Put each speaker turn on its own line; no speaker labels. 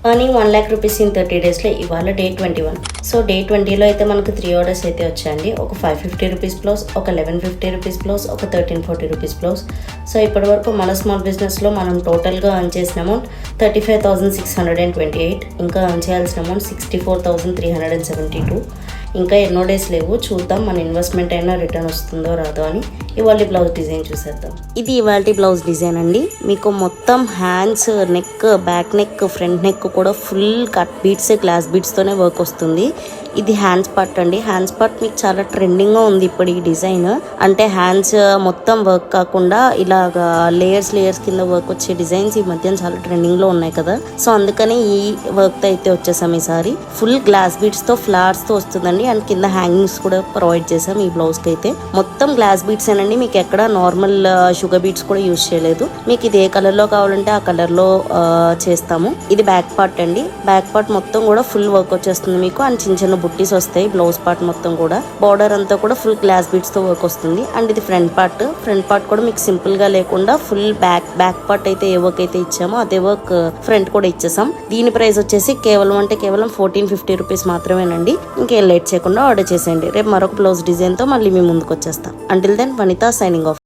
earning 1 lakh rupees in 30 days లో ఇవాళ day 21. So day 20లో అయితే మనకు 3 ఆర్డర్స్ అయితే వచ్చాయండి. ఒక 550 రూపీస్ బ్లౌజ్, ఒక 1150 రూపీస్ బ్లౌజ్, ఒక 1340 రూపీస్ బ్లౌజ్. సో ఇప్పటి వరకు మన స్మాల్ బిజినెస్లో మనం టోటల్గా అర్న్ చేసిన అమౌంట్ 35,628. ఇంకా అర్న్ చేయాల్సిన అమౌంట్ 64,372. ఇంకా ఎన్నో డేస్ లేవు, చూద్దాం మన ఇన్వెస్ట్మెంట్ అయినా రిటర్న్ వస్తుందో రాదో అని. ఇవాళ బ్లౌజ్ డిజైన్ చూసేద్దాం. ఇది ఇవాళ బ్లౌజ్ డిజైన్ అండి. మీకు మొత్తం hands, neck, back neck, front neck కూడా ఫుల్ కట్ బీట్స్, గ్లాస్ బీట్స్తోనే వర్క్ వస్తుంది. ఇది హ్యాండ్స్ పార్ట్ అండి. హ్యాండ్స్ పార్ట్ మీకు చాలా ట్రెండింగ్గా ఉంది ఇప్పుడు ఈ డిజైన్. అంటే హ్యాండ్స్ మొత్తం వర్క్ కాకుండా ఇలాగా లేయర్స్ కింద వర్క్ వచ్చే డిజైన్స్ ఈ మధ్య చాలా ట్రెండింగ్లో ఉన్నాయి కదా. సో అందుకని ఈ వర్క్తో అయితే వచ్చేసాం ఈసారి. ఫుల్ గ్లాస్ బీట్స్తో, ఫ్లవర్స్తో వస్తుందండి. అండ్ కింద హ్యాంగింగ్స్ కూడా ప్రొవైడ్ చేసాం ఈ బ్లౌజ్కి అయితే. మొత్తం గ్లాస్ బీట్స్ ఏనండి, మీకు ఎక్కడ నార్మల్ షుగర్ బీట్స్ కూడా యూజ్ చేయలేదు. మీకు ఇది ఏ కలర్లో కావాలంటే ఆ కలర్లో చేస్తాము. ఇది బ్యాక్ పార్ట్ అండి. బ్యాక్ పార్ట్ మొత్తం కూడా ఫుల్ వర్క్ వచ్చేస్తుంది మీకు. అండ్ చిన్న చిన్న బుట్టీస్ వస్తాయి. బ్లౌజ్ పార్ట్ మొత్తం కూడా బార్డర్ అంతా కూడా ఫుల్ గ్లాస్ బీట్స్ తో వర్క్ వస్తుంది. అండ్ ఇది ఫ్రంట్ పార్ట్. ఫ్రంట్ పార్ట్ కూడా మీకు సింపుల్ గా లేకుండా ఫుల్ బ్యాక్ పార్ట్ అయితే ఏ వర్క్ అయితే ఇచ్చామో అదే వర్క్ ఫ్రంట్ కూడా ఇచ్చేసాం. దీని ప్రైస్ వచ్చేసి కేవలం 1450 రూపీస్ మాత్రమేనండి. ఇంకేం లేట్ చేయకుండా ఆర్డర్ చేసేయండి. రేపు మరొక బ్లౌజ్ డిజైన్ తో మళ్ళీ మీ ముందుకు వచ్చేస్తాం. అంటిల్ దెన్ వనిత సైనింగ్ ఆఫ్.